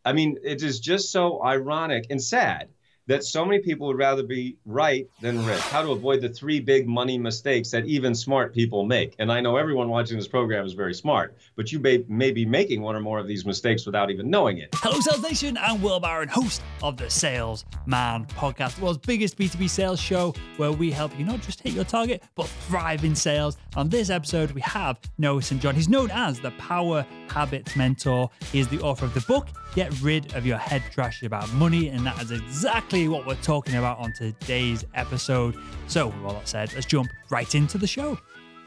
I mean, it is just so ironic and sad that so many people would rather be right than rich. How to avoid the three big money mistakes that even smart people make. And I know everyone watching this program is very smart, but you may be making one or more of these mistakes without even knowing it. Hello, Sales Nation. I'm Will Barron, host of the Salesman Podcast, the world's biggest B2B sales show, where we help you not just hit your target, but thrive in sales. On this episode, we have Noah St. John. He's known as the Power Habits Mentor. He is the author of the book, Get Rid of Your Head Trash About Money, and that is exactly what we're talking about on today's episode. So, with all that said, let's jump right into the show.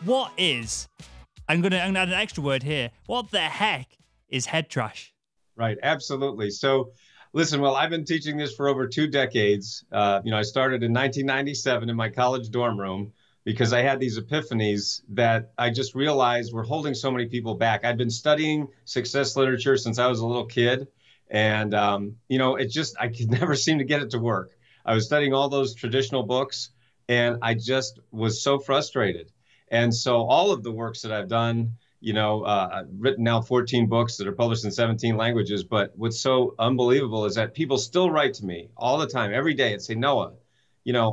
What is, I'm gonna add an extra word here, what the heck is head trash? Right, absolutely. So, listen, well, I've been teaching this for over 2 decades. I started in 1997 in my college dorm room because I had these epiphanies that I just realized were holding so many people back. I'd been studying success literature since I was a little kid. And, I could never seem to get it to work. I was studying all those traditional books and I just was so frustrated. And so all of the works that I've done, I've written now 14 books that are published in 17 languages. But what's so unbelievable is that people still write to me all the time, every day, and say, Noah,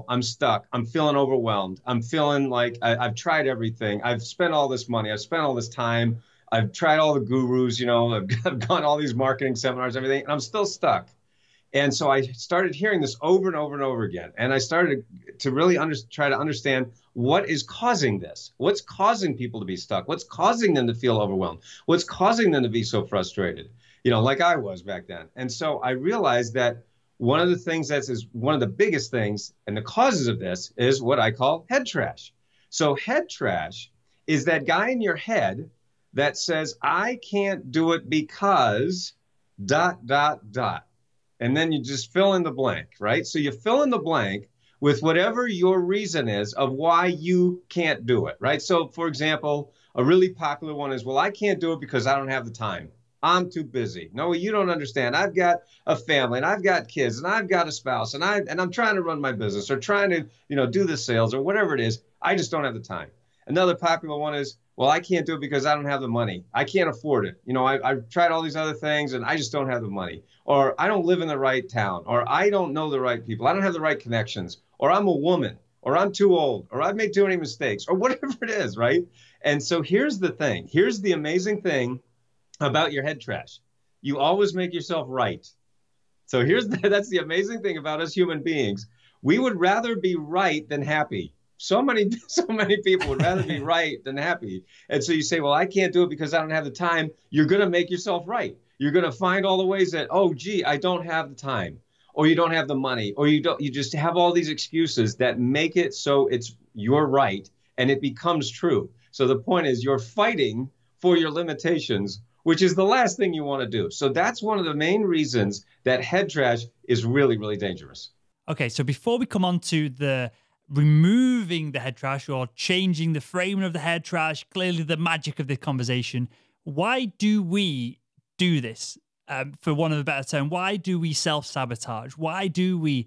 I'm stuck. I'm feeling overwhelmed. I'm feeling like I've tried everything. I've spent all this money. I've spent all this time. I've tried all the gurus, I've gone all these marketing seminars, everything, and I'm still stuck. And so I started hearing this over and over and over again. And I started to really try to understand what is causing this. What's causing people to be stuck? What's causing them to feel overwhelmed? What's causing them to be so frustrated, like I was back then. And so I realized that one of the things is one of the biggest things and the causes of this is what I call head trash. So head trash is that guy in your head that says, I can't do it because ... And then you just fill in the blank, right? So you fill in the blank with whatever your reason is of why you can't do it, right? So for example, a really popular one is, well, I can't do it because I don't have the time. I'm too busy. No, you don't understand. I've got a family and I've got kids and I've got a spouse and I'm trying to run my business or trying to, do the sales or whatever it is. I just don't have the time. Another popular one is, well, I can't do it because I don't have the money. I can't afford it. I've tried all these other things and I just don't have the money. Or I don't live in the right town. Or I don't know the right people. I don't have the right connections. Or I'm a woman. Or I'm too old. Or I've made too many mistakes. Or whatever it is, right? And so here's the thing. Here's the amazing thing about your head trash. You always make yourself right. So that's the amazing thing about us human beings. We would rather be right than happy. So many people would rather be right than happy. And so you say, well, I can't do it because I don't have the time. You're going to make yourself right. You're going to find all the ways that, I don't have the time, or you don't have the money, or you just have all these excuses that make it so you're right and it becomes true. So the point is you're fighting for your limitations, which is the last thing you want to do. So that's one of the main reasons that head trash is really, really dangerous. Okay, so before we come on to the removing the head trash or changing the framing of the head trash, clearly the magic of this conversation, why do we do this? For want of a better term, why do we self-sabotage? Why do we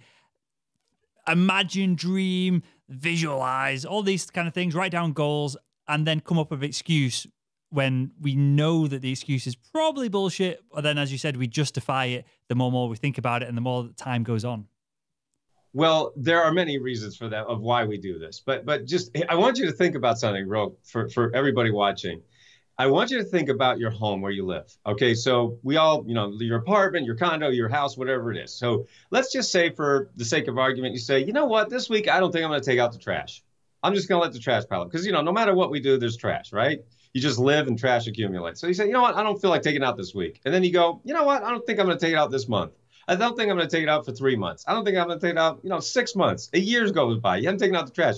imagine, dream, visualize, all these kind of things, write down goals, and then come up with an excuse when we know that the excuse is probably bullshit, or then, as you said, we justify it the more we think about it and the more time goes on? Well, there are many reasons for that, of why we do this. But just, I want you to think about something, for everybody watching. I want you to think about your home where you live. Okay, so we all, your apartment, your condo, your house, whatever it is. So let's just say, for the sake of argument, you say, you know what, this week, I don't think I'm going to take out the trash. I'm just going to let the trash pile up. Because, no matter what we do, there's trash, right? You just live and trash accumulates. So you say, you know what, I don't feel like taking it out this week. And then you go, you know what, I don't think I'm going to take it out this month. I don't think I'm going to take it out for 3 months. I don't think I'm going to take it out, 6 months. A year goes by. You haven't taken out the trash.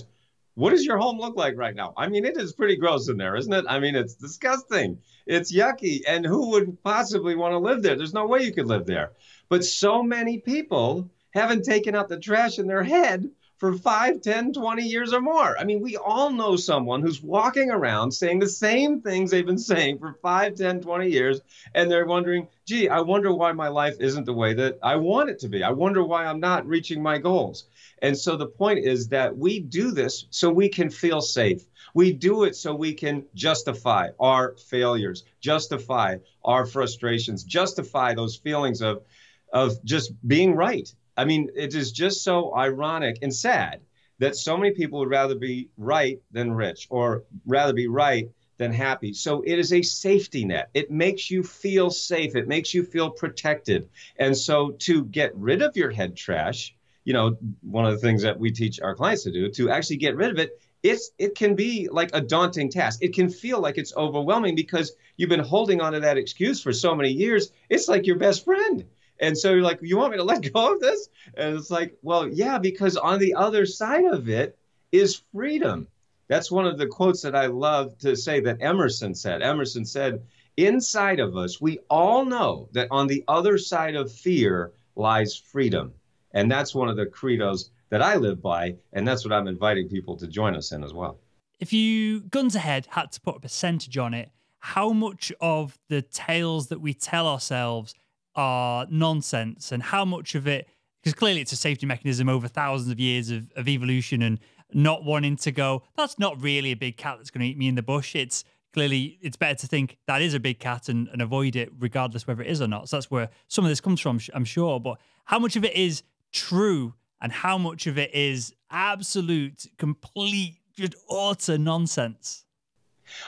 What does your home look like right now? I mean, it is pretty gross in there, isn't it? I mean, it's disgusting. It's yucky. And who would possibly want to live there? There's no way you could live there. But so many people haven't taken out the trash in their head for 5, 10, 20 years or more. I mean, we all know someone who's walking around saying the same things they've been saying for 5, 10, 20 years, and they're wondering, gee, I wonder why my life isn't the way that I want it to be. I wonder why I'm not reaching my goals. And so the point is that we do this so we can feel safe. We do it so we can justify our failures, justify our frustrations, justify those feelings of just being right. I mean, it is just so ironic and sad that so many people would rather be right than rich, or rather be right than happy. So it is a safety net. It makes you feel safe. It makes you feel protected. And so to get rid of your head trash, you know, one of the things that we teach our clients to do, to actually get rid of it, it can be like a daunting task. It can feel like it's overwhelming because you've been holding on to that excuse for so many years. It's like your best friend. And so you're like, you want me to let go of this? And it's like, well, yeah, because on the other side of it is freedom. That's one of the quotes that I love to say that Emerson said. Emerson said, inside of us, we all know that on the other side of fear lies freedom. And that's one of the credos that I live by. And that's what I'm inviting people to join us in as well. If you, guns ahead, had to put a percentage on it, how much of the tales that we tell ourselves are nonsense, and how much of it, because clearly it's a safety mechanism over thousands of years of evolution, and not wanting to go, that's not really a big cat that's going to eat me in the bush. It's clearly, it's better to think that is a big cat and avoid it regardless whether it is or not. So that's where some of this comes from, I'm sure. But how much of it is true and how much of it is absolute, complete, just utter nonsense?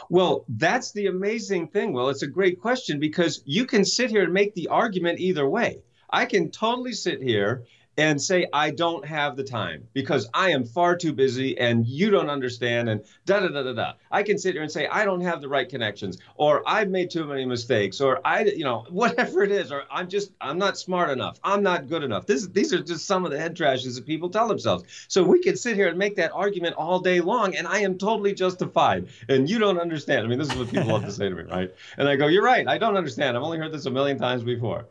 Well, that's the amazing thing. Well, it's a great question because you can sit here and make the argument either way. I can totally sit here and say, I don't have the time because I am far too busy and you don't understand and da-da-da-da-da. I can sit here and say, I don't have the right connections, or I've made too many mistakes, or whatever it is, or I'm not smart enough. I'm not good enough. These are just some of the head trashes that people tell themselves. So we can sit here and make that argument all day long and I am totally justified and you don't understand. I mean, this is what people love to say to me, right? And I go, you're right. I don't understand. I've only heard this a million times before.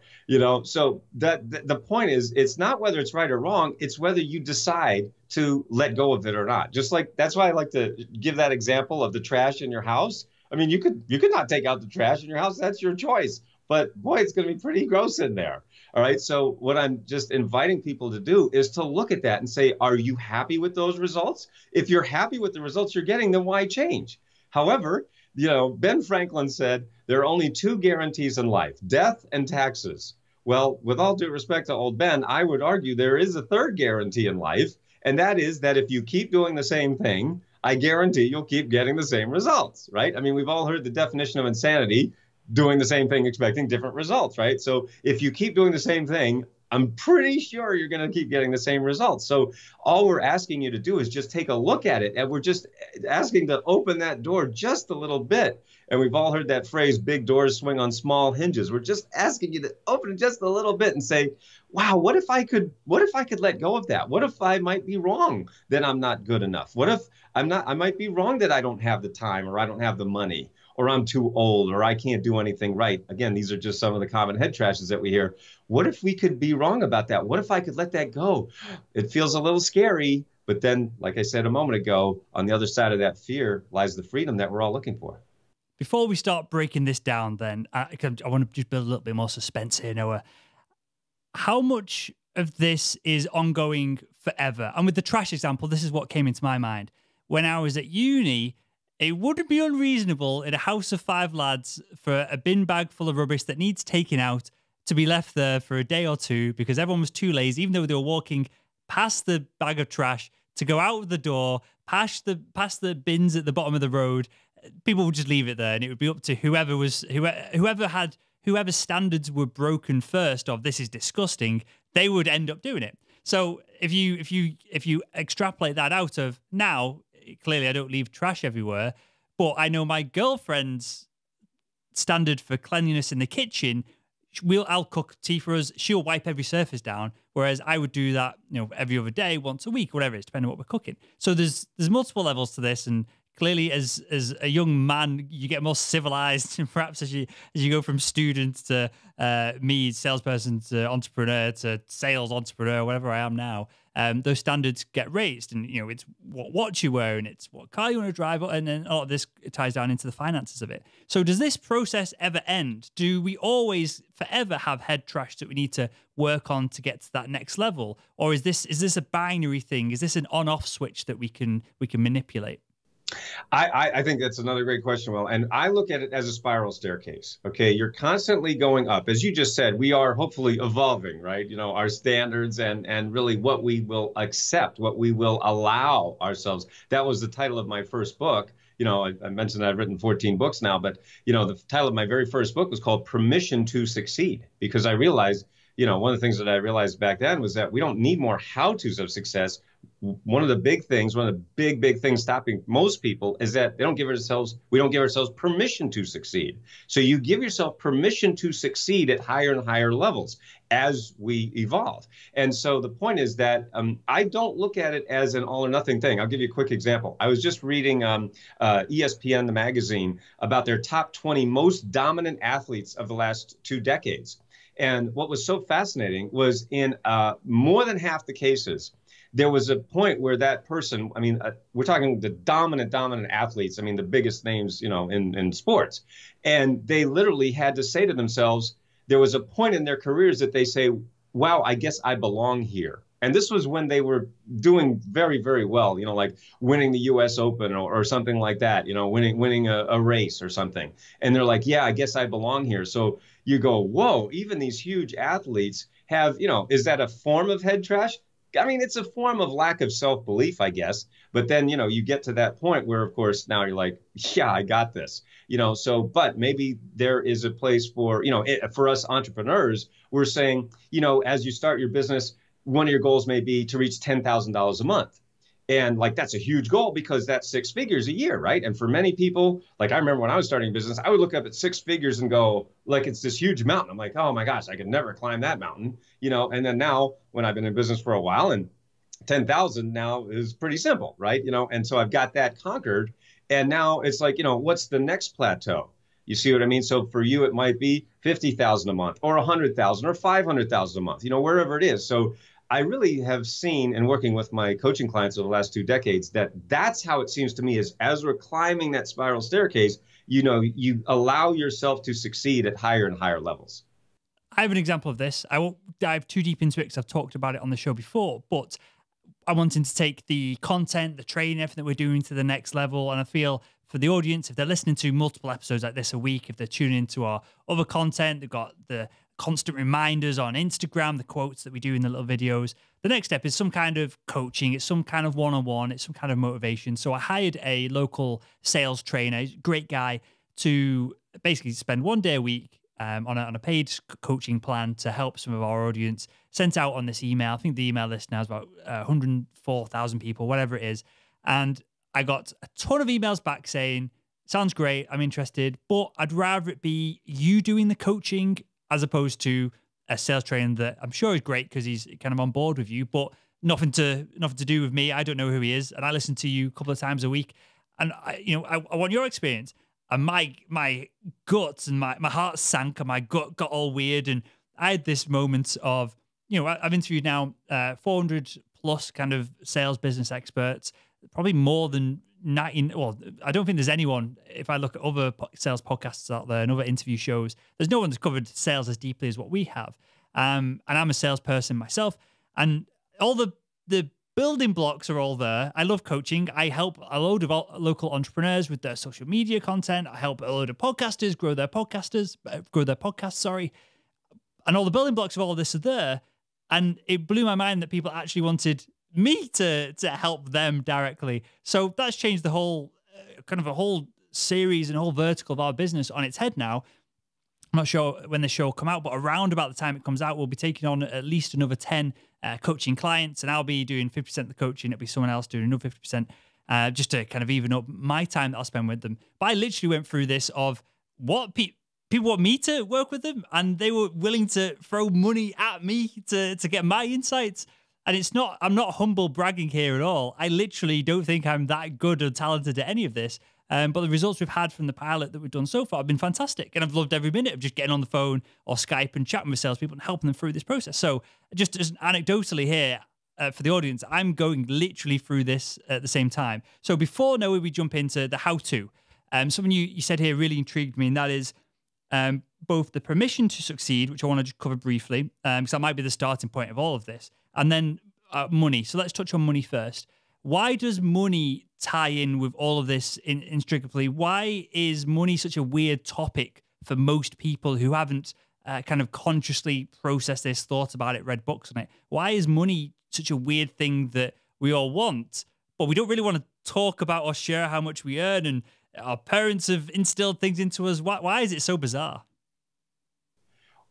So the point is, it's not whether it's right or wrong, it's whether you decide to let go of it or not. Just like, that's why I like to give that example of the trash in your house. I mean, you could not take out the trash in your house. That's your choice. But boy, it's going to be pretty gross in there. All right. So what I'm just inviting people to do is to look at that and say, are you happy with those results? If you're happy with the results you're getting, then why change? However, Ben Franklin said there are only two guarantees in life, death and taxes. Well, with all due respect to old Ben, I would argue there is a third guarantee in life, and that is that if you keep doing the same thing, I guarantee you'll keep getting the same results, right? I mean, we've all heard the definition of insanity, doing the same thing, expecting different results, right? So if you keep doing the same thing, I'm pretty sure you're going to keep getting the same results. So all we're asking you to do is just take a look at it. And we're just asking to open that door just a little bit. And we've all heard that phrase, big doors swing on small hinges. We're just asking you to open it just a little bit and say, wow, what if I could let go of that? What if I might be wrong that I'm not good enough? What if I might be wrong that I don't have the time, or I don't have the money, or I'm too old, or I can't do anything right. Again, these are just some of the common head trashes that we hear. What if we could be wrong about that? What if I could let that go? It feels a little scary, but then, like I said a moment ago, on the other side of that fear lies the freedom that we're all looking for. Before we start breaking this down, then, I want to just build a little bit more suspense here, Noah. How much of this is ongoing forever? And with the trash example, this is what came into my mind. When I was at uni, it wouldn't be unreasonable in a house of 5 lads for a bin bag full of rubbish that needs taking out to be left there for a day or two because everyone was too lazy, even though they were walking past the bag of trash to go out of the door, past the bins at the bottom of the road. People would just leave it there, and it would be up to whoever's standards were broken first of this is disgusting, they would end up doing it. So if you extrapolate that out of now, clearly I don't leave trash everywhere, but I know my girlfriend's standard for cleanliness in the kitchen, I'll cook tea for us, she'll wipe every surface down, whereas I would do that, every other day, once a week, whatever it is, depending on what we're cooking. So there's multiple levels to this, and clearly as a young man, you get more civilized, and perhaps as you go from student to me, salesperson, to entrepreneur, to sales entrepreneur, whatever I am now, those standards get raised. And, you know, it's what watch you wear, and it's what car you want to drive, and then all of this ties down into the finances of it. So does this process ever end? Do we always forever have head trash that we need to work on to get to that next level? Or is this a binary thing? Is this an on-off switch that we can manipulate? I think that's another great question, Will. And I look at it as a spiral staircase. Okay, you're constantly going up. As you just said, we are hopefully evolving, right? You know, our standards and really what we will accept, what we will allow ourselves. That was the title of my first book. You know, I mentioned that I've written 14 books now, but, you know, the title of my very first book was called Permission to Succeed, because I realized, you know, one of the things that I realized back then was that we don't need more how-tos of success. One of the big things, one of the big things stopping most people is that we don't give ourselves permission to succeed. So you give yourself permission to succeed at higher and higher levels as we evolve. And so the point is that I don't look at it as an all or nothing thing. I'll give you a quick example. I was just reading ESPN, the magazine, about their top 20 most dominant athletes of the last 2 decades. And what was so fascinating was in more than half the cases, there was a point where that person, I mean, we're talking the dominant athletes, I mean, the biggest names, you know, in sports. And they literally had to say to themselves, there was a point in their careers that they say, wow, I guess I belong here. And this was when they were doing very, very well, you know, like winning the US Open or something like that, you know, winning a race or something. And they're like, yeah, I guess I belong here. So you go, whoa, even these huge athletes have, you know, is that a form of head trash? I mean, it's a form of lack of self-belief, I guess. But then, you know, you get to that point where, of course, now you're like, yeah, I got this, you know, so but maybe there is a place for, you know, for us entrepreneurs, we're saying, you know, as you start your business, one of your goals may be to reach $10,000 a month. And like, that's a huge goal because that's 6 figures a year, right? And for many people, like I remember when I was starting a business, I would look up at 6 figures and go, like, it's this huge mountain. I'm like, oh my gosh, I could never climb that mountain, you know? And then now when I've been in business for a while and 10,000 now is pretty simple, right? You know, and so I've got that conquered. And now it's like, you know, what's the next plateau? You see what I mean? So for you, it might be 50,000 a month or 100,000 or 500,000 a month, you know, wherever it is. So I really have seen in working with my coaching clients over the last 2 decades that that's how it seems to me is as we're climbing that spiral staircase, you know, you allow yourself to succeed at higher and higher levels. I have an example of this. I won't dive too deep into it because I've talked about it on the show before, but I wanted to take the content, the training, everything that we're doing to the next level. And I feel for the audience, if they're listening to multiple episodes like this a week, if they're tuning into our other content, they've got the constant reminders on Instagram, the quotes that we do in the little videos. The next step is some kind of coaching. It's some kind of one-on-one. It's some kind of motivation. So I hired a local sales trainer, great guy, to basically spend 1 day a week on a paid coaching plan to help some of our audience. Sent out on this email. I think the email list now is about 104,000 people, whatever it is. And I got a ton of emails back saying, sounds great, I'm interested, but I'd rather it be you doing the coaching as opposed to a sales trainer that I'm sure is great because he's kind of on board with you, but nothing to do with me. I don't know who he is, and I listen to you a couple of times a week, and I want your experience. And my guts and my heart sank, and my gut got all weird, and I had this moment of, you know, I've interviewed now 400 plus kind of sales business experts, probably more than 90. Well, I don't think there's anyone, if I look at other sales podcasts out there and other interview shows, there's no one that's covered sales as deeply as what we have. And I'm a salesperson myself, and all the building blocks are all there. I love coaching. I help a load of local entrepreneurs with their social media content. I help a load of podcasters grow their podcasts, sorry. And all the building blocks of all of this are there. And it blew my mind that people actually wanted me to help them directly. So that's changed the whole kind of a whole series and a whole vertical of our business on its head now. I'm not sure when the show will come out, but around about the time it comes out, we'll be taking on at least another 10 coaching clients, and I'll be doing 50% of the coaching. It'll be someone else doing another 50%, just to kind of even up my time that I'll spend with them. But I literally went through this of what people want me to work with them, and they were willing to throw money at me to get my insights. And it's not, I'm not humble bragging here at all. I literally don't think I'm that good or talented at any of this. But the results we've had from the pilot that we've done so far have been fantastic. And I've loved every minute of just getting on the phone or Skype and chatting with salespeople and helping them through this process. So just as anecdotally here, for the audience, I'm going literally through this at the same time. So before, Noah, we jump into the how-to, something you said here really intrigued me, and that is both the permission to succeed, which I want to just cover briefly, because that might be the starting point of all of this, and then money. So let's touch on money first. Why does money tie in with all of this intricately? Why is money such a weird topic for most people who haven't kind of consciously processed this, thought about it, read books on it? Why is money such a weird thing that we all want, but we don't really want to talk about or share how much we earn, and our parents have instilled things into us? Why is it so bizarre?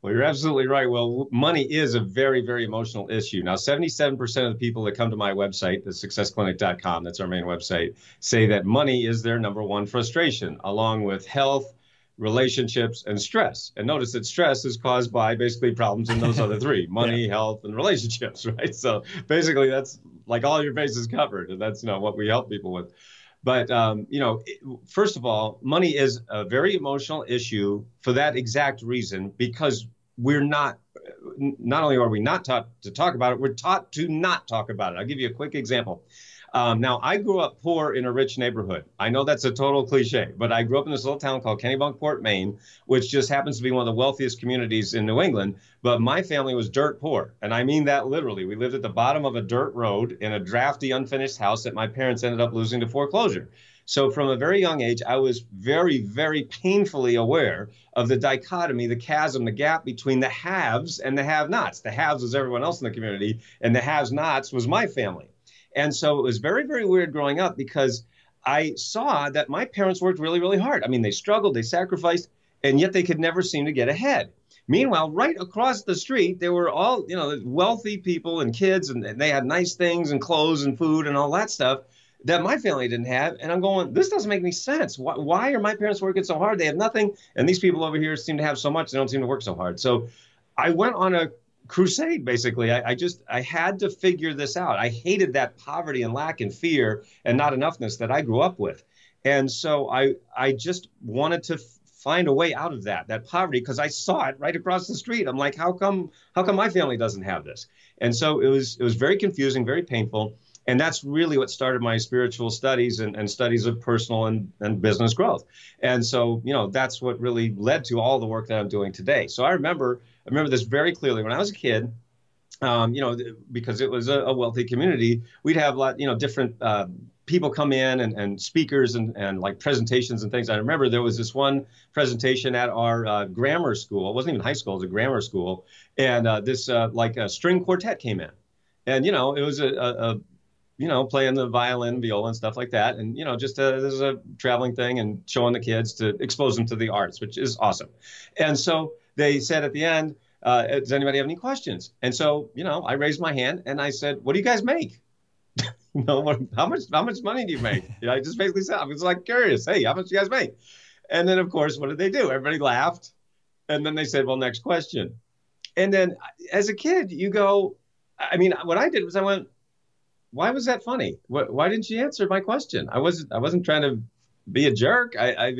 Well, you're absolutely right. Well, money is a very, very emotional issue. Now, 77% of the people that come to my website, the successclinic.com, that's our main website, say that money is their number one frustration, along with health, relationships, and stress. And notice that stress is caused by basically problems in those other three: money, health, and relationships, right? So basically that's like all your bases covered. And that's, what we help people with. But, first of all, money is a very emotional issue for that exact reason, because we're not only are we not taught to talk about it, we're taught to not talk about it. I'll give you a quick example. Now, I grew up poor in a rich neighborhood. I know that's a total cliche, but I grew up in this little town called Kennebunkport, Maine, which just happens to be one of the wealthiest communities in New England. But my family was dirt poor. And I mean that literally. We lived at the bottom of a dirt road in a drafty, unfinished house that my parents ended up losing to foreclosure. So from a very young age, I was very, very painfully aware of the dichotomy, the chasm, the gap between the haves and the have-nots. The haves was everyone else in the community, and the have-nots was my family. And so it was very, very weird growing up, because I saw that my parents worked really, really hard. I mean, they struggled, they sacrificed, and yet they could never seem to get ahead. Meanwhile, right across the street, there were all, wealthy people and kids, and they had nice things and clothes and food and all that stuff that my family didn't have. And I'm going, this doesn't make any sense. Why are my parents working so hard? They have nothing. And these people over here seem to have so much. They don't seem to work so hard. So I went on a crusade, basically. I had to figure this out. I hated that poverty and lack and fear and not enoughness that I grew up with. And so I just wanted to find a way out of that poverty, because I saw it right across the street. I'm like, how come my family doesn't have this? And so it was very confusing, very painful. And that's really what started my spiritual studies and studies of personal and business growth. And so, that's what really led to all the work that I'm doing today. So I remember this very clearly. When I was a kid, because it was a wealthy community, we'd have a lot, different people come in and speakers and like presentations and things. I remember there was this one presentation at our grammar school. It wasn't even high school, it was a grammar school. And this like a string quartet came in. And, it was playing the violin, viola, and stuff like that. And, just this is a traveling thing and showing the kids to expose them to the arts, which is awesome. And so they said at the end, does anybody have any questions? And so, I raised my hand and I said, what do you guys make? How much money do you make? I just basically said, I was like curious, hey, how much do you guys make? And then, of course, what did they do? Everybody laughed. And then they said, well, next question. And then as a kid, you go, what I did was I went, why was that funny? Why didn't you answer my question? I wasn't trying to be a jerk. I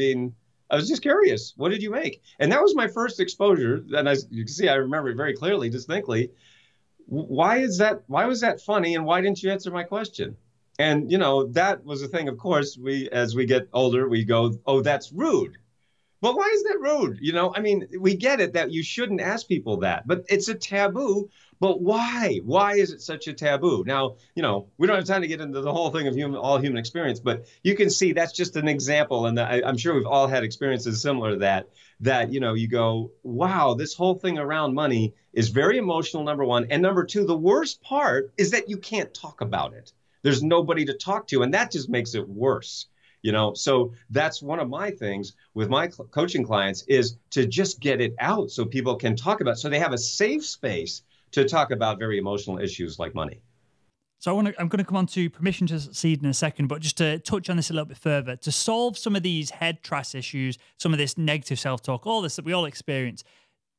was just curious. What did you make? And that was my first exposure. And you can see, I remember it very clearly, distinctly. Why was that funny? And why didn't you answer my question? And, that was the thing. Of course, as we get older, we go, oh, that's rude. But why is that rude? We get it that you shouldn't ask people that, but it's a taboo. But why? Why is it such a taboo? Now, we don't have time to get into the whole thing of all human experience, but you can see that's just an example. And I'm sure we've all had experiences similar to that, you go, wow, this whole thing around money is very emotional, number one. And number two, the worst part is that you can't talk about it. There's nobody to talk to. And that just makes it worse. So that's one of my things with my coaching clients, is to just get it out so people can talk about it, so they have a safe space to talk about very emotional issues like money. So I'm going to come on to permission to succeed in a second, but just to touch on this a little bit further, to solve some of these head trash issues, some of this negative self-talk, all this that we all experience,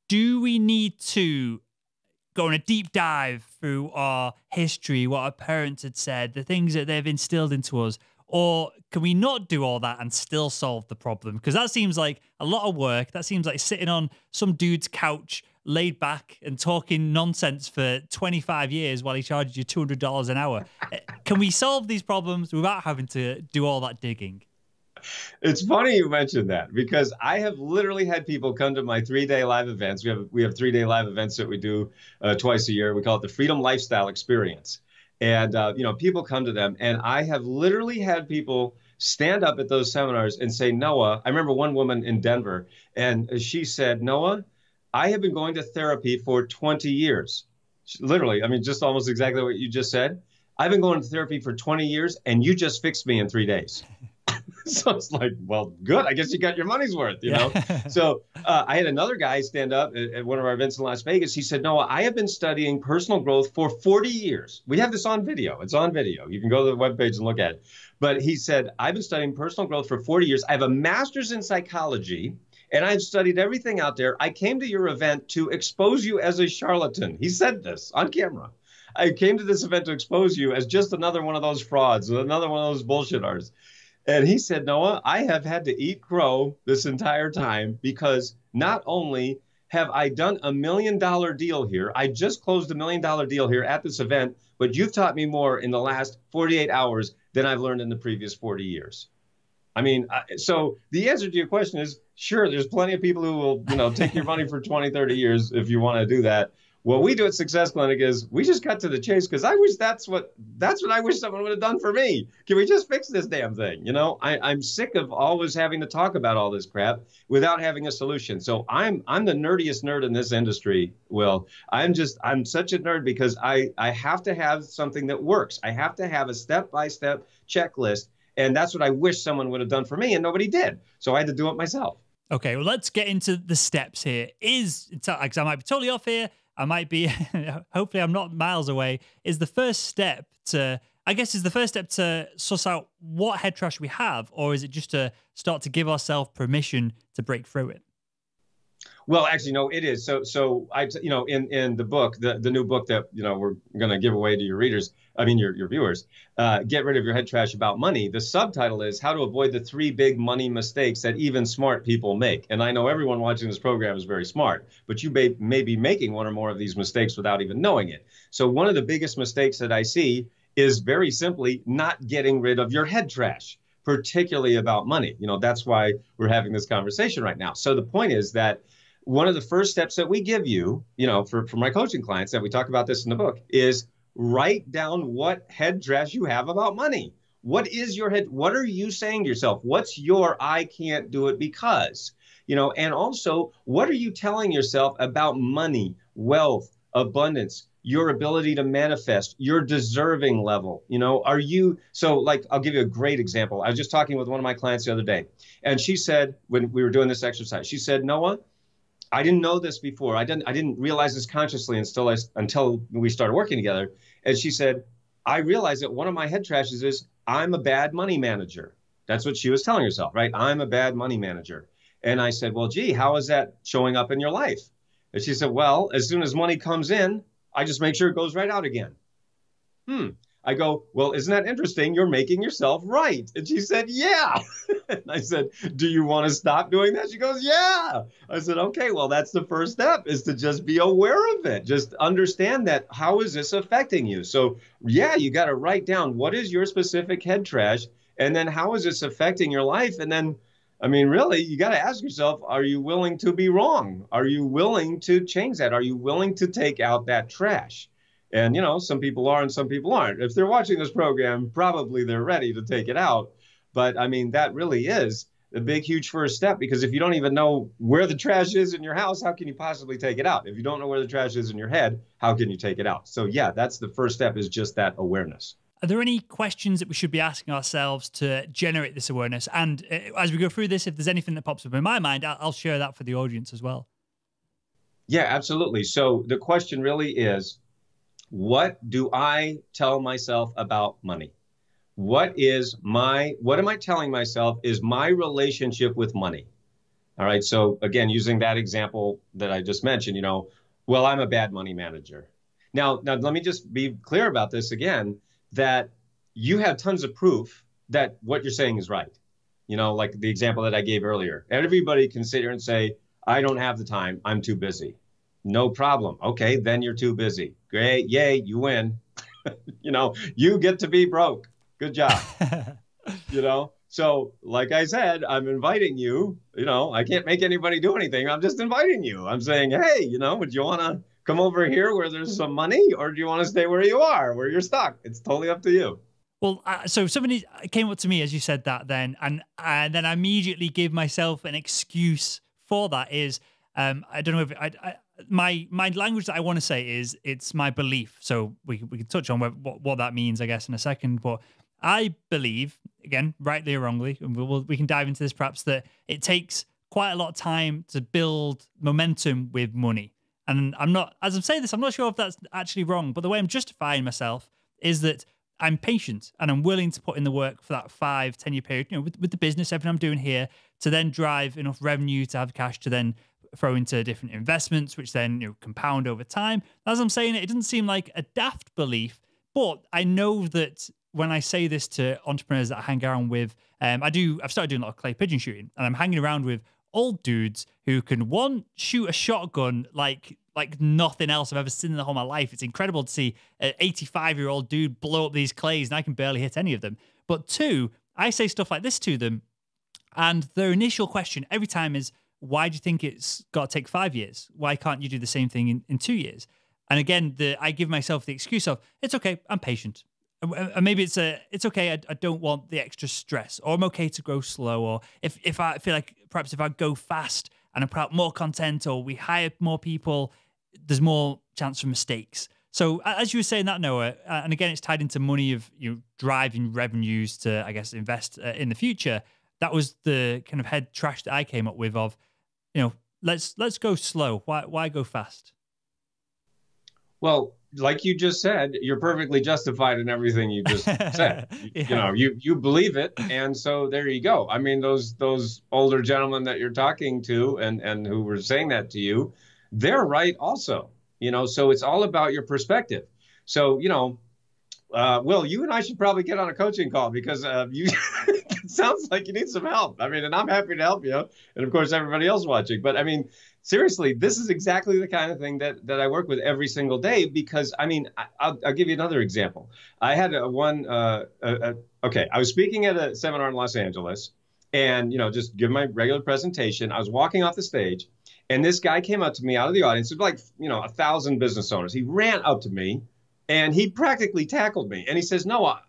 do we need to go on a deep dive through our history, what our parents had said, the things that they've instilled into us? Or can we not do all that and still solve the problem? Because that seems like a lot of work. That seems like sitting on some dude's couch, laid back and talking nonsense for 25 years while he charges you $200 an hour. Can we solve these problems without having to do all that digging? It's funny you mentioned that, because I have literally had people come to my 3-day live events. We have 3-day live events that we do twice a year. We call it the Freedom Lifestyle Experience. And, people come to them, and I have literally had people stand up at those seminars and say, Noah, I remember one woman in Denver, and she said, Noah, I have been going to therapy for 20 years. Literally, I mean, just almost exactly what you just said. I've been going to therapy for 20 years, and you just fixed me in 3 days. So it's like, well, good. I guess you got your money's worth, you know? So I had another guy stand up at one of our events in Las Vegas. He said, Noah, I have been studying personal growth for 40 years. We have this on video. It's on video. You can go to the webpage and look at it. But he said, I've been studying personal growth for 40 years. I have a master's in psychology, and I've studied everything out there. I came to your event to expose you as a charlatan. He said this on camera. I came to this event to expose you as just another one of those frauds, another one of those bullshitters. And he said, Noah, I have had to eat crow this entire time, because not only have I done $1 million deal here, I just closed $1 million deal here at this event, but you've taught me more in the last 48 hours than I've learned in the previous 40 years. I mean, so the answer to your question is, sure, there's plenty of people who will, take your money for 20, 30 years if you want to do that. What we do at Success Clinic is we just cut to the chase, because I wish that's what I wish someone would have done for me. Can we just fix this damn thing? I'm sick of always having to talk about all this crap without having a solution. So I'm the nerdiest nerd in this industry, Will. I'm such a nerd because I have to have something that works. I have to have a step-by-step checklist. And that's what I wish someone would have done for me, and nobody did. So I had to do it myself. Okay, well, let's get into the steps here. Because I might be totally off here. I might be, hopefully I'm not miles away. Is the first step to suss out what head trash we have, or is it just to start to give ourselves permission to break through it? Well, actually, no, it is. So I, in the book, the new book that, we're going to give away to your readers, your viewers, Get Rid of Your Head Trash About Money. The subtitle is How to Avoid the 3 Big Money Mistakes That Even Smart People Make. And I know everyone watching this program is very smart, but you may be making one or more of these mistakes without even knowing it. So one of the biggest mistakes that I see is very simply not getting rid of your head trash, particularly about money. That's why we're having this conversation right now. So the point is that one of the first steps that we give you, for my coaching clients, that we talk about this in the book, is write down what head trash you have about money. What is your head? What are you saying to yourself? What's your I can't do it because? And also, what are you telling yourself about money, wealth, abundance, your ability to manifest, your deserving level? I'll give you a great example. I was just talking with one of my clients the other day, and she said, when we were doing this exercise, she said, Noah, I didn't know this before. I didn't realize this consciously until we started working together. And she said, I realized that one of my head trashes is I'm a bad money manager. That's what she was telling herself, right? I'm a bad money manager. And I said, well, gee, how is that showing up in your life? And she said, well, as soon as money comes in, I just make sure it goes right out again. I go, well, isn't that interesting? You're making yourself right. And she said, yeah. And I said, do you want to stop doing that? She goes, yeah. I said, okay, well, that's the first step, is to just be aware of it. Just understand that. How is this affecting you? So yeah, you got to write down what is your specific head trash, and then how is this affecting your life? And then, really, you got to ask yourself, are you willing to be wrong? Are you willing to change that? Are you willing to take out that trash? And, some people are and some people aren't. If they're watching this program, probably they're ready to take it out. But that really is a big, huge first step, because if you don't even know where the trash is in your house, how can you possibly take it out? If you don't know where the trash is in your head, how can you take it out? So yeah, that's the first step, is just that awareness. Are there any questions that we should be asking ourselves to generate this awareness? And as we go through this, if there's anything that pops up in my mind, I'll share that for the audience as well. Yeah, absolutely. So the question really is, what do I tell myself about money? What am I telling myself is my relationship with money? All right. So again, using that example that I just mentioned, Well, I'm a bad money manager. Now let me just be clear about this again, that you have tons of proof that what you're saying is right. Like the example that I gave earlier. Everybody can sit here and say, I don't have the time. I'm too busy. No problem. Okay, then you're too busy. Great. Yay, you win. You get to be broke. Good job. So like I said, I'm inviting you. I can't make anybody do anything. I'm just inviting you. I'm saying, hey, would you want to come over here where there's some money, or do you want to stay where you are, where you're stuck? It's totally up to you. Well, so somebody came up to me as you said that then, and then I immediately gave myself an excuse for that is, I don't know if my language that I want to say is it's my belief. So we can touch on what that means, I guess, in a second. But I believe, again, rightly or wrongly, and we can dive into this perhaps, that it takes quite a lot of time to build momentum with money. And I'm not, as I'm saying this, I'm not sure if that's actually wrong, but the way I'm justifying myself is that I'm patient and I'm willing to put in the work for that 5-10 year period, with the business, everything I'm doing here, to then drive enough revenue to have cash to then throw into different investments, which then compound over time. As I'm saying it doesn't seem like a daft belief, but I know that when I say this to entrepreneurs that I hang around with, I've started doing a lot of clay pigeon shooting, and I'm hanging around with old dudes who can shoot a shotgun like nothing else I've ever seen in the whole of my life. It's incredible to see an 85-year-old dude blow up these clays, and I can barely hit any of them. But two, I say stuff like this to them, and their initial question every time is, why do you think it's got to take 5 years? Why can't you do the same thing in 2 years? And again, I give myself the excuse of, it's okay, I'm patient. And maybe it's okay, I don't want the extra stress, or I'm okay to go slow, or if I feel like perhaps if I go fast and I put out more content, or we hire more people, there's more chance for mistakes. So as you were saying that, Noah, and again, it's tied into money of driving revenues to, I guess, invest in the future. That was the kind of head trash that I came up with of, let's go slow. Why go fast? Well, like you just said, you're perfectly justified in everything you just said. Yeah. You believe it, and so there you go. I mean, those older gentlemen that you're talking to and who were saying that to you, they're right also. So it's all about your perspective. So Will, you and I should probably get on a coaching call, because it sounds like you need some help. I mean, and I'm happy to help you, and of course everybody else watching. But I mean, seriously, this is exactly the kind of thing that I work with every single day, because I mean, I'll give you another example. I had I was speaking at a seminar in Los Angeles, and just give my regular presentation. I was walking off the stage, and this guy came up to me out of the audience. It was like 1,000 business owners. He ran up to me, and he practically tackled me, and he says, "Noah,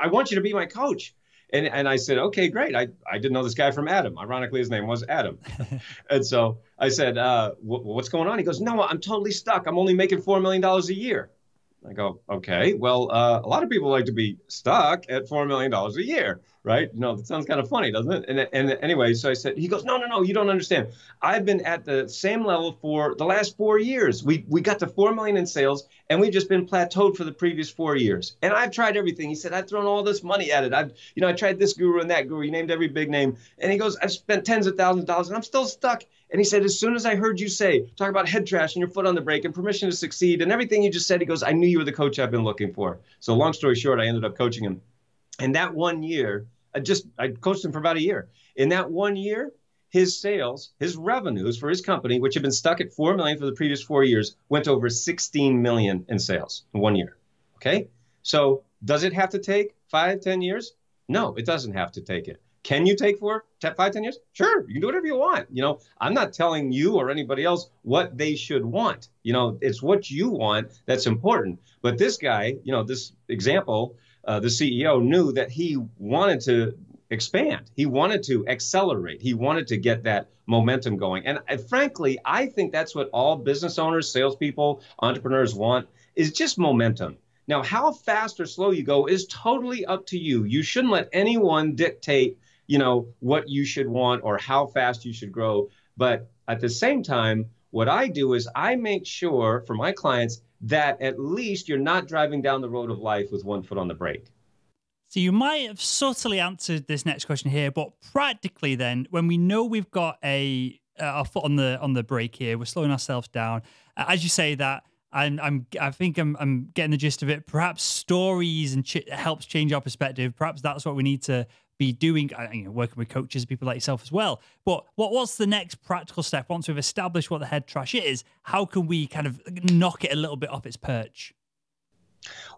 I want you to be my coach." And I said, okay, great. I didn't know this guy from Adam. Ironically, his name was Adam. And so I said, what's going on? He goes, no, I'm totally stuck. I'm only making $4 million a year. I go, okay, well, a lot of people like to be stuck at $4 million a year, right? That sounds kind of funny, doesn't it? And anyway, so I said, he goes, no, you don't understand. I've been at the same level for the last 4 years. We got to 4 million in sales, and we've just been plateaued for the previous 4 years. And I've tried everything. He said, I've thrown all this money at it. I tried this guru and that guru. He named every big name. And he goes, I've spent tens of thousands of dollars, and I'm still stuck. And he said, as soon as I heard you talk about head trash and your foot on the brake and permission to succeed and everything you just said, he goes, I knew you were the coach I've been looking for. So long story short, I ended up coaching him. And that 1 year, I coached him for about a year. In that 1 year, his sales, his revenues for his company, which had been stuck at 4 million for the previous 4 years, went to over 16 million in sales in 1 year. Okay. So does it have to take 5-10 years? No, it doesn't have to take it. Can you take 5-10 years? Sure, you can do whatever you want. I'm not telling you or anybody else what they should want. It's what you want that's important. But this guy, this example, the CEO knew that he wanted to expand. He wanted to accelerate. He wanted to get that momentum going. And frankly, I think that's what all business owners, salespeople, entrepreneurs want, is just momentum. Now, how fast or slow you go is totally up to you. You shouldn't let anyone dictate what you should want or how fast you should grow. But at the same time, what I do is I make sure for my clients that at least you're not driving down the road of life with 1 foot on the brake. So you might have subtly answered this next question here, but practically then, when we know we've got our foot on the brake here, we're slowing ourselves down. As you say that, and I think I'm getting the gist of it. Perhaps stories and helps change our perspective. Perhaps that's what we need to be doing, working with coaches, people like yourself as well. But what's the next practical step once we've established what the head trash is? How can we kind of knock it a little bit off its perch?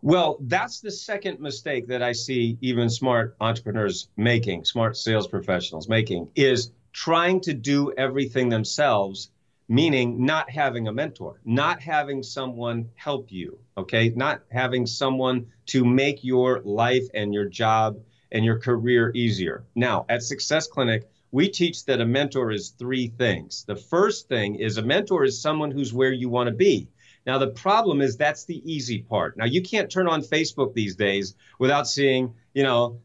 Well, that's the second mistake that I see even smart entrepreneurs making, smart sales professionals making, is trying to do everything themselves, meaning not having a mentor, not having someone help you, okay? Not having someone to make your life and your job and your career easier. Now, at Success Clinic, we teach that a mentor is three things. The first thing is a mentor is someone who's where you want to be. Now, the problem is that's the easy part. Now, you can't turn on Facebook these days without seeing,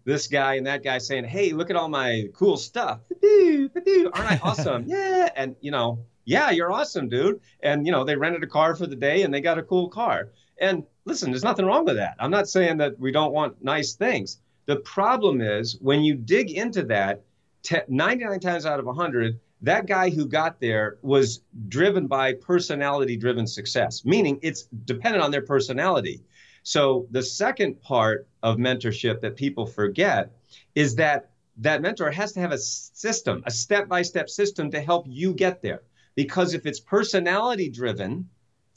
this guy and that guy saying, hey, look at all my cool stuff. Aren't I awesome? Yeah. And, yeah, you're awesome, dude. And, they rented a car for the day and they got a cool car. And listen, there's nothing wrong with that. I'm not saying that we don't want nice things. The problem is when you dig into that, 99 times out of 100, that guy who got there was driven by personality-driven success, meaning it's dependent on their personality. So the second part of mentorship that people forget is that that mentor has to have a system, a step-by-step system to help you get there. Because if it's personality-driven,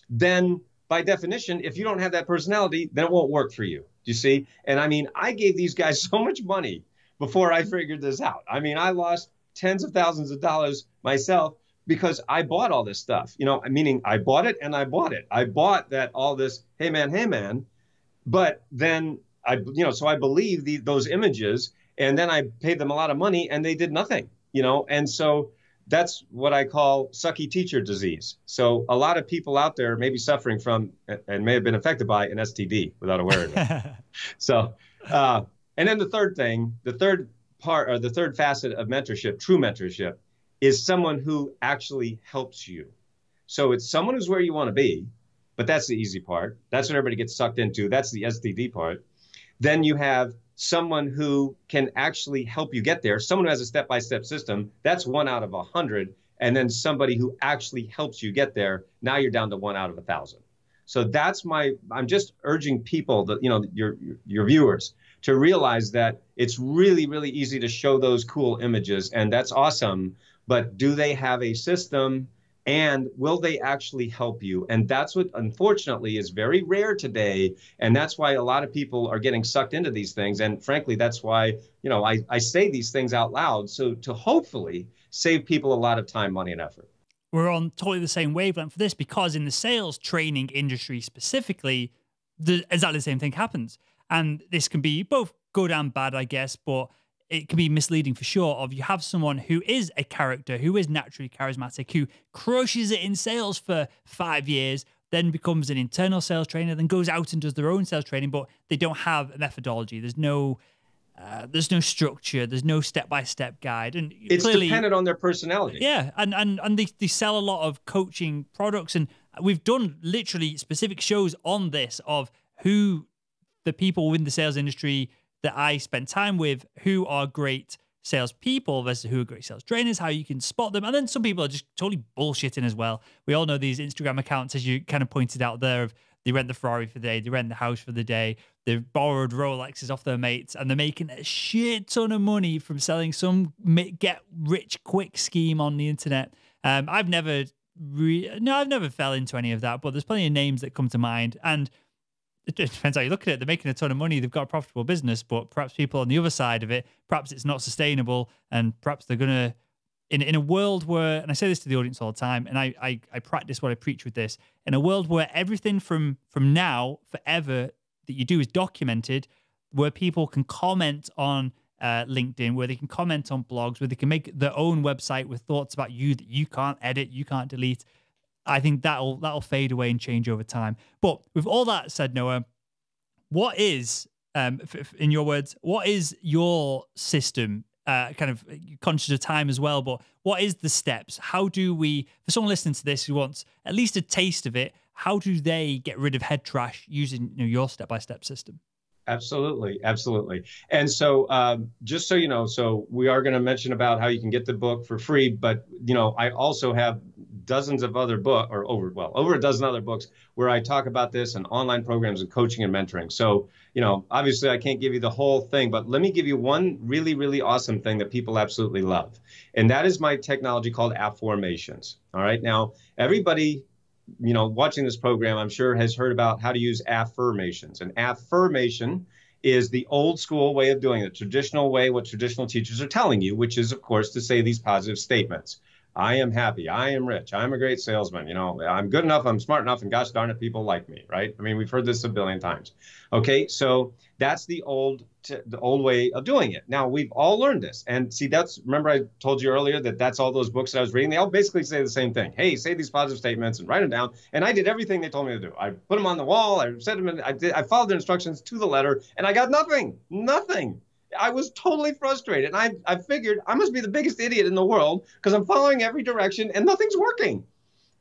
then by definition, if you don't have that personality, then it won't work for you. You see? And I gave these guys so much money before I figured this out. I lost tens of thousands of dollars myself because I bought all this stuff, meaning I bought it and I bought it. I bought that all this, hey man, but then so I believed those images and then I paid them a lot of money and they did nothing, and so that's what I call sucky teacher disease. So a lot of people out there may be suffering from and may have been affected by an STD without awareness. So, and then the third part or the third facet of mentorship, true mentorship, is someone who actually helps you. So it's someone who's where you want to be, but that's the easy part. That's what everybody gets sucked into. That's the STD part. Then you have someone who can actually help you get there, someone who has a step-by-step system. That's 1 out of 100. And then somebody who actually helps you get there. Now you're down to 1 out of 1,000. So I'm just urging people that, your viewers, to realize that it's really, really easy to show those cool images, and that's awesome, but do they have a system, and will they actually help you? And that's what, unfortunately, is very rare today, and that's why a lot of people are getting sucked into these things, and frankly, that's why, I say these things out loud, so to hopefully save people a lot of time, money, and effort. We're on totally the same wavelength for this, because in the sales training industry specifically, exactly the same thing happens. And this can be both good and bad, I guess, but it can be misleading for sure. You have someone who is a character, who is naturally charismatic, who crushes it in sales for 5 years, then becomes an internal sales trainer, then goes out and does their own sales training, but they don't have a methodology. There's no structure. There's no step-by-step guide. And it's clearly dependent on their personality. Yeah, and they sell a lot of coaching products, and we've done literally specific shows on this of who the people in the sales industry that I spend time with, who are great salespeople versus who are great sales trainers, how you can spot them. And then some people are just totally bullshitting as well. We all know these Instagram accounts, as you kind of pointed out there, of they rent the Ferrari for the day, they rent the house for the day, they've borrowed Rolexes off their mates, and they're making a shit ton of money from selling some get-rich-quick scheme on the internet. I've never fell into any of that, but there's plenty of names that come to mind. And it depends how you look at it. They're making a ton of money. They've got a profitable business, but perhaps people on the other side of it, perhaps it's not sustainable, and perhaps they're going to, in a world where, and I say this to the audience all the time, and I practice what I preach with this, in a world where everything from now forever that you do is documented, where people can comment on LinkedIn, where they can comment on blogs, where they can make their own website with thoughts about you that you can't edit, you can't delete. I think that'll fade away and change over time. But with all that said, Noah, what is, in your words, what is your system? Kind of conscious of time as well, but what is the steps? How do we, for someone listening to this who wants at least a taste of it, how do they get rid of head trash using your step-by-step system? Absolutely. Absolutely. And so just so you know, so we are going to mention about how you can get the book for free, but I also have dozens of other books, or over a dozen other books where I talk about this and online programs and coaching and mentoring. So, obviously I can't give you the whole thing, but let me give you one really, really awesome thing that people absolutely love. And that is my technology called Afformations. All right. Now, everybody, watching this program, I'm sure has heard about how to use affirmations. And affirmation is the old school way of doing it, traditional way, what traditional teachers are telling you, which is, of course, to say these positive statements. I am happy. I am rich. I'm a great salesman. I'm good enough. I'm smart enough. And gosh darn it, people like me, right? I mean, we've heard this a billion times. Okay, so that's the old way of doing it. Now, we've all learned this. And see, remember I told you earlier that that's all those books that I was reading. They all basically say the same thing. Hey, say these positive statements and write them down. And I did everything they told me to do. I put them on the wall. I said them. I followed their instructions to the letter, and I got nothing. I was totally frustrated. And I figured I must be the biggest idiot in the world because I'm following every direction and nothing's working.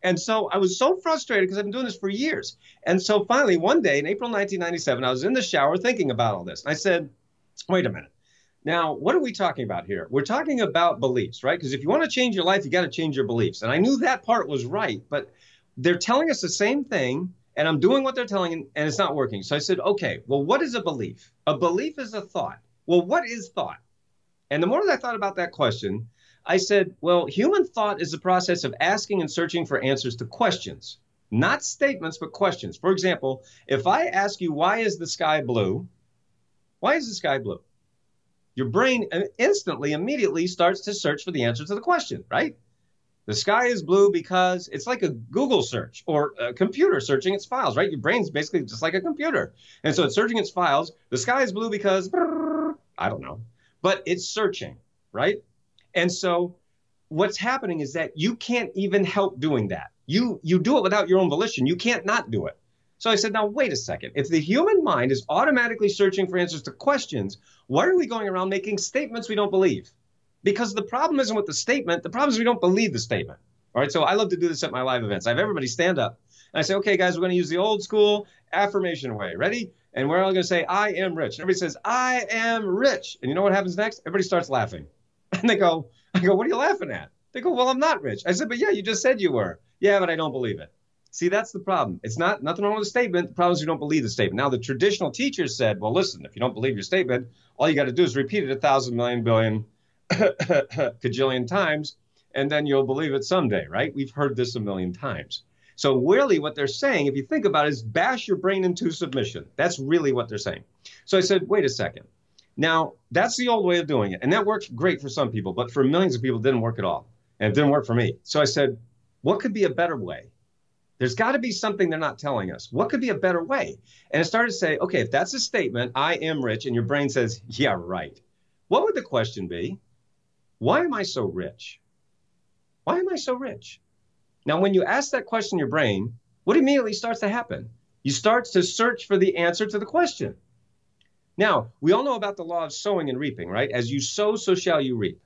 And so I was so frustrated because I've been doing this for years. And so finally, one day in April 1997, I was in the shower thinking about all this. And I said, wait a minute. Now, what are we talking about here? We're talking about beliefs, right? Because if you want to change your life, you got to change your beliefs. And I knew that part was right, but they're telling us the same thing. And I'm doing what they're telling, and it's not working. So I said, okay, well, what is a belief? A belief is a thought. Well, what is thought? And the more that I thought about that question, I said, well, human thought is the process of asking and searching for answers to questions, not statements, but questions. For example, if I ask you, why is the sky blue? Why is the sky blue? Your brain immediately starts to search for the answer to the question, right? The sky is blue because it's like a Google search or a computer searching its files, right? Your brain's basically just like a computer. And so it's searching its files. The sky is blue because, I don't know, but it's searching, right? And so what's happening is that you can't even help doing that. You do it without your own volition. You can't not do it. So I said, now, wait a second. If the human mind is automatically searching for answers to questions, why are we going around making statements we don't believe? Because the problem isn't with the statement. The problem is we don't believe the statement. All right. So I love to do this at my live events. I have everybody stand up. And I say, okay, guys, we're going to use the old school affirmation way. Ready? And we're all going to say, I am rich. And everybody says, I am rich. And you know what happens next? Everybody starts laughing. And I go, what are you laughing at? They go, well, I'm not rich. I said, but yeah, you just said you were. Yeah, but I don't believe it. See, that's the problem. It's nothing wrong with the statement. The problem is you don't believe the statement. Now, the traditional teachers said, well, listen, if you don't believe your statement, all you got to do is repeat it 1,000 million billion cajillion times, and then you'll believe it someday, right? We've heard this a million times. So really what they're saying, if you think about it, is bash your brain into submission. That's really what they're saying. So I said, wait a second. Now, that's the old way of doing it. And that works great for some people, but for millions of people, it didn't work at all. And it didn't work for me. So I said, what could be a better way? There's got to be something they're not telling us. What could be a better way? And I started to say, okay, if that's a statement, I am rich, and your brain says, yeah, right. What would the question be? Why am I so rich? Why am I so rich? Now, when you ask that question in your brain, what immediately starts to happen? You start to search for the answer to the question. Now, we all know about the law of sowing and reaping, right? As you sow, so shall you reap.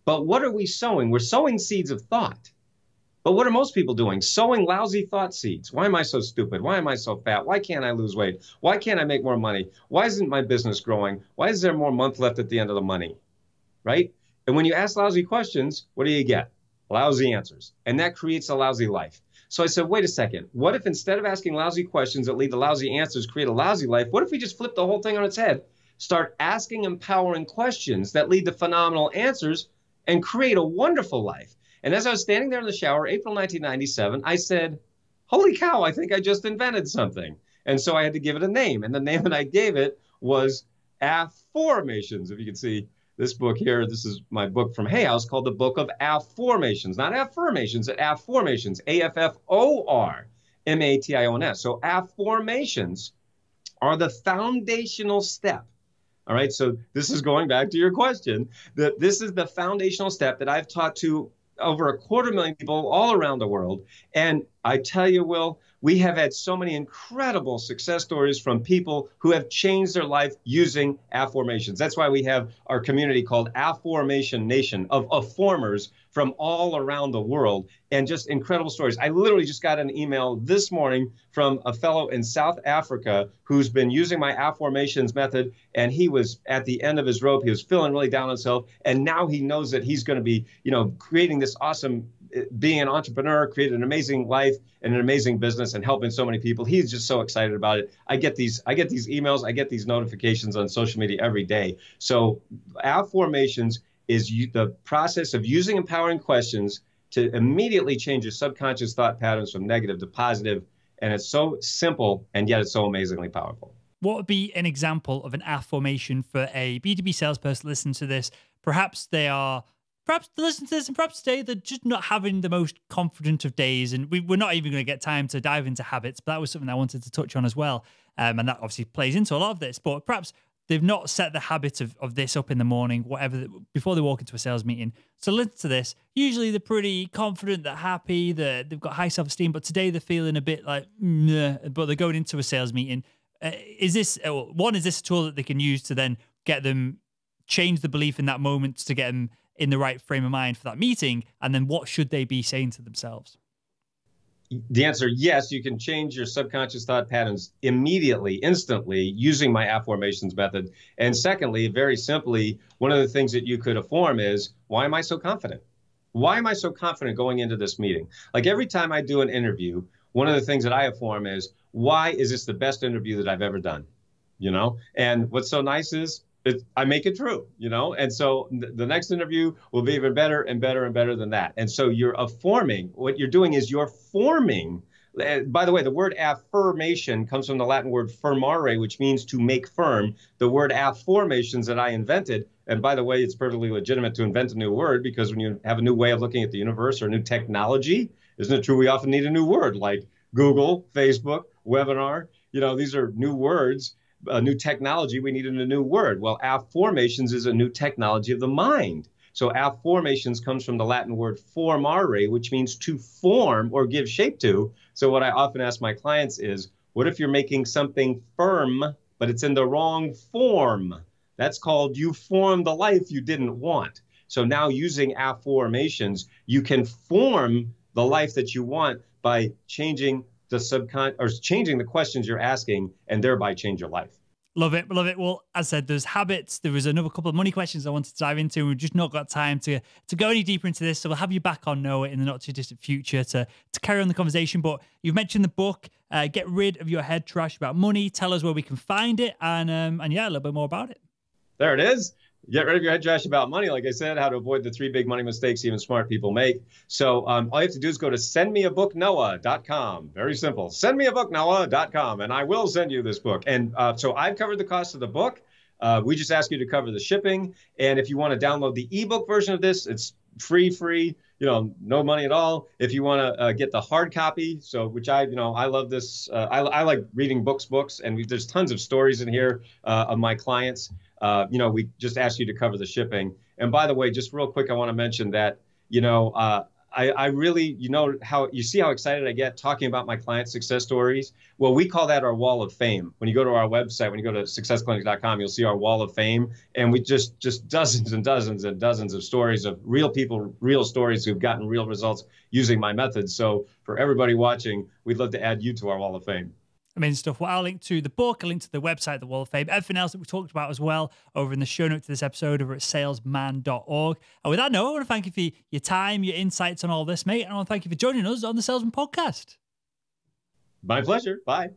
But what are we sowing? We're sowing seeds of thought. But what are most people doing? Sowing lousy thought seeds. Why am I so stupid? Why am I so fat? Why can't I lose weight? Why can't I make more money? Why isn't my business growing? Why is there more month left at the end of the money? Right? And when you ask lousy questions, what do you get? Lousy answers. And that creates a lousy life. So I said, wait a second. What if instead of asking lousy questions that lead to lousy answers, create a lousy life? What if we just flip the whole thing on its head? Start asking empowering questions that lead to phenomenal answers and create a wonderful life. And as I was standing there in the shower, April 1997, I said, holy cow, I think I just invented something. And so I had to give it a name. And the name that I gave it was Afformations. If you can see this book here, this is my book from Hay House called the Book of Afformations. Not Affirmations, but Afformations, Afformations. So Afformations are the foundational step. All right, so this is going back to your question, that this is the foundational step that I've taught to over 250,000 people all around the world. And I tell you, Will, we have had so many incredible success stories from people who have changed their life using Afformations. That's why we have our community called Afformation Nation of Afformers from all around the world, and just incredible stories. I literally just got an email this morning from a fellow in South Africa who's been using my Afformations method, and he was at the end of his rope. He was feeling really down on himself, and now he knows that he's going to be, creating this awesome being an entrepreneur, created an amazing life and an amazing business and helping so many people. He's just so excited about it. I get these emails, I get these notifications on social media every day. So Afformations is the process of using empowering questions to immediately change your subconscious thought patterns from negative to positive. And it's so simple, and yet it's so amazingly powerful. What would be an example of an affirmation for a B2B salesperson listening to this? Perhaps they listen to this, and perhaps today they're just not having the most confident of days. And we're not even going to get time to dive into habits, but that was something I wanted to touch on as well. And that obviously plays into a lot of this. But perhaps they've not set the habit of this up in the morning, before they walk into a sales meeting. So listen to this. Usually they're pretty confident, they're happy, they've got high self-esteem, but today they're feeling a bit like, but they're going into a sales meeting. Is this a tool that they can use to then get them change the belief in that moment to get them in the right frame of mind for that meeting? And then what should they be saying to themselves? The answer, yes, you can change your subconscious thought patterns immediately, instantly, using my Afformations method. And secondly, very simply, one of the things that you could affirm is, why am I so confident? Why am I so confident going into this meeting? Like every time I do an interview, one of the things that I affirm is, why is this the best interview that I've ever done? And what's so nice is, I make it true, and so the next interview will be even better and better and better than that. And so you're affirming. What you're doing is you're forming. By the way, the word affirmation comes from the Latin word firmare, which means to make firm. The word Afformations that I invented, and by the way, it's perfectly legitimate to invent a new word, because when you have a new way of looking at the universe or new technology, isn't it true we often need a new word like Google, Facebook, webinar? These are new words. A new technology, we needed a new word. Well, Afformations is a new technology of the mind. So Afformations comes from the Latin word formare, which means to form or give shape to. So what I often ask my clients is, what if you're making something firm, but it's in the wrong form? That's called you formed the life you didn't want. So now using Afformations, you can form the life that you want by changing changing the questions you're asking, and thereby change your life. Love it. Love it. Well, as I said, there's habits. There was another couple of money questions I wanted to dive into. We've just not got time to go any deeper into this. So we'll have you back on Noah in the not too distant future to carry on the conversation. But you've mentioned the book, Get Rid of Your Head Trash About Money. Tell us where we can find it, and yeah, a little bit more about it. There it is. Get rid of your head trash about money. Like I said, how to avoid the 3 big money mistakes even smart people make. So all you have to do is go to sendmeabooknoah.com. Very simple. Sendmeabooknoah.com, and I will send you this book. And so I've covered the cost of the book. We just ask you to cover the shipping. And if you want to download the ebook version of this, it's free, no money at all. If you want to get the hard copy, which I love this. I like reading books, and there's tons of stories in here of my clients. We just ask you to cover the shipping. And by the way, just real quick, I want to mention that, I really, how you see how excited I get talking about my client success stories. Well, we call that our wall of fame. When you go to our website, when you go to successclinic.com, you'll see our wall of fame. And we just dozens and dozens and dozens of stories of real people, real stories who've gotten real results using my methods. So for everybody watching, we'd love to add you to our wall of fame. Amazing stuff. Well, I'll link to the book, I'll link to the website, the Wall of Fame, everything else that we talked about as well over in the show notes to this episode over at salesman.org. And with that note, I want to thank you for your time, your insights on all this, mate. And I want to thank you for joining us on the Salesman Podcast. My pleasure. Bye.